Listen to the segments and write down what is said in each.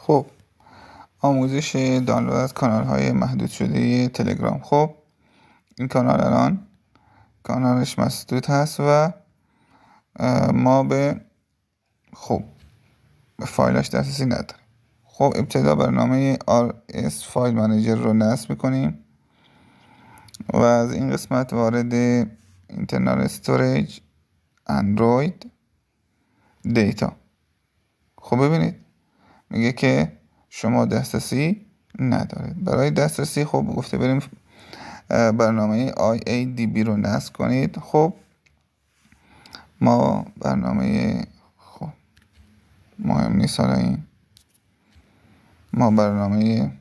خب آموزش دانلود از کانال های محدود شده تلگرام. خب این کانال الان کانالش مسدود هست و ما به فایلش دسترسی نداریم. خب ابتدا برنامه RS فایل منیجر رو نصب میکنیم و از این قسمت وارد اینترنال استوریج اندروید دیتا. خب ببینید میگه که شما دسترسی ندارید. برای دسترسی خب گفته بریم برنامه IADB رو نصب کنید. خب ما برنامه مهم نیست حالا این ما برنامه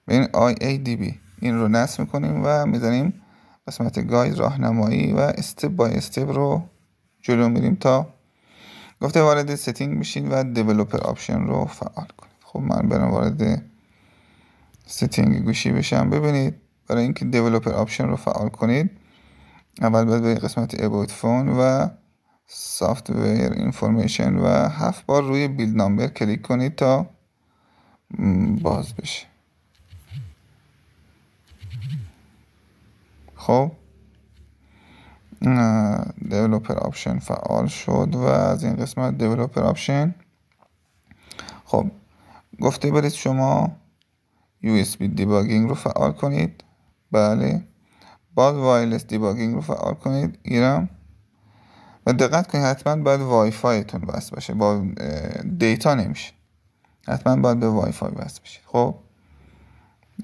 ببین IADB این رو نصب میکنیم و میزنیم قسمت گاید راهنمایی و استپ بای استپ رو جلو میریم تا گفته وارد ستینگ بشین و دیولپر آپشن رو فعال کنید. خب من برم وارد ستینگ گوشی بشم. ببینید برای اینکه دیولپر آپشن رو فعال کنید اول باید به قسمت اباوت فون و سافتویر اینفورمیشن و 7 بار روی بیلد نامبر کلیک کنید تا باز بشه. خب دیولپر آپشن فعال شد و از این قسمت دیولپر آپشن خب گفته برید شما USB دیباگینگ رو فعال کنید. بله باز وایرلس دیباگینگ رو فعال کنید ایرم و دقت کنید حتما باید وای فایتون وصل باشه، با دیتا نمیشه، حتما باید به وای فای وصل بشه. خب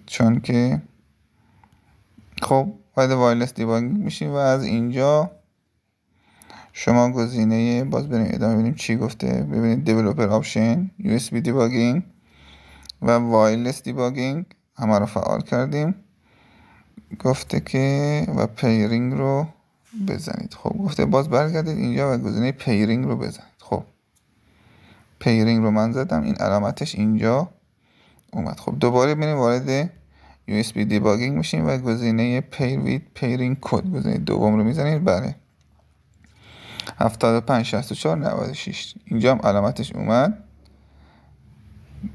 چون که خب باید وایرلس دیباگینگ میشیم و از اینجا شما گزینه باز بریم ادامه ببینیم چی گفته. ببینید دیولپر آپشن، USB دیباگینگ و وایرلس دیباگینگ همه رو فعال کردیم. گفته که و پیرینگ رو بزنید. خب گفته باز برگردید اینجا و گزینه پیرینگ رو بزنید. خب پیرینگ رو من زدم، این علامتش اینجا اومد. خب دوباره بریم وارد USB دیباگینگ میشیم و گزینه پیر وید پیرینگ کد گزینه دوم رو میزنید. بله 75 64 96 اینجا هم علامتش اومد.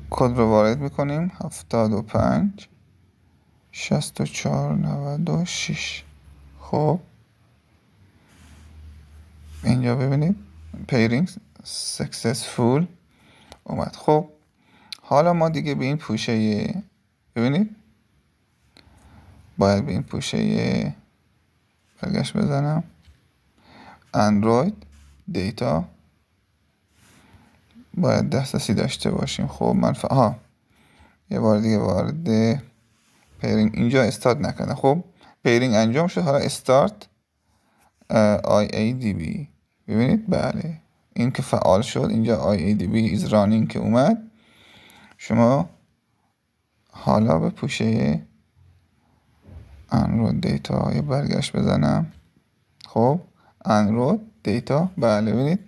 کد رو وارد میکنیم 75 64 96. خب اینجا ببینید پیرینگ سکسسفول اومد. خب حالا ما دیگه به این پوشه ببینید باید به این پوشه برگشت بزنم اندروید دیتا باید دسترسی داشته باشیم. خب من یه بار دیگه وارد پیرینگ اینجا استارت نکردم. خب پیرینگ انجام شد، حالا استارت IADB ببینید بله این که فعال شد. اینجا IADB is running که اومد. شما حالا به پوشه اندروید دیتا یه برگشت بزنم. خب اندروید دیتا بله ببینید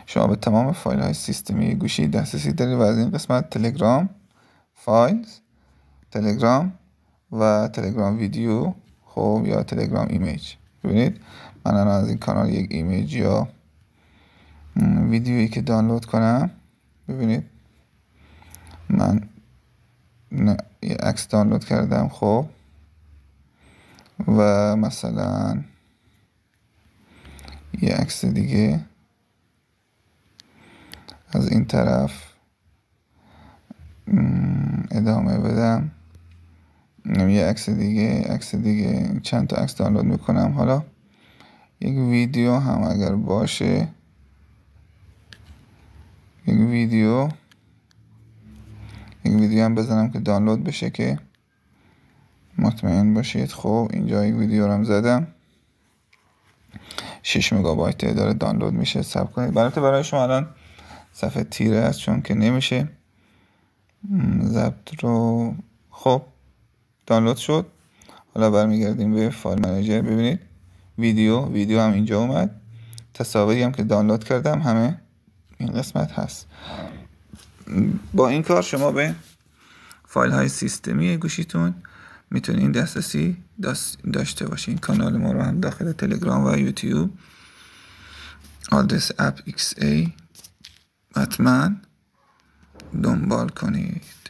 شما به تمام فایل های سیستمی گوشی دسترسی دارید و از این قسمت تلگرام فایلز، تلگرام و تلگرام ویدیو خب یا تلگرام ایمیج. ببینید من الان از این کانال یک ایمیج یا ویدیویی که دانلود کنم ببینید من یه عکس دانلود کردم. خب و مثلا یه عکس دیگه از این طرف ادامه بدم، یه عکس دیگه چند تا عکس دانلود میکنم. حالا یک ویدیو هم اگر باشه یک ویدیو هم بزنم که دانلود بشه که مطمئن باشید. خب اینجا یک ویدیو رو هم زدم 6 مگابایت داره دانلود میشه. صبر کنید برای شما الان صفحه تیره است چون که نمیشه ضبط رو. خب دانلود شد. حالا برمیگردیم به فایل منیجر. ببینید ویدیو هم اینجا اومد. تصاویری هم که دانلود کردم همه این قسمت هست. با این کار شما به فایل های سیستمی گوشیتون میتونین دسترسی داشته باشین. کانال ما رو هم داخل تلگرام و یوتیوب آدرس اپ XA حتما دنبال کنید.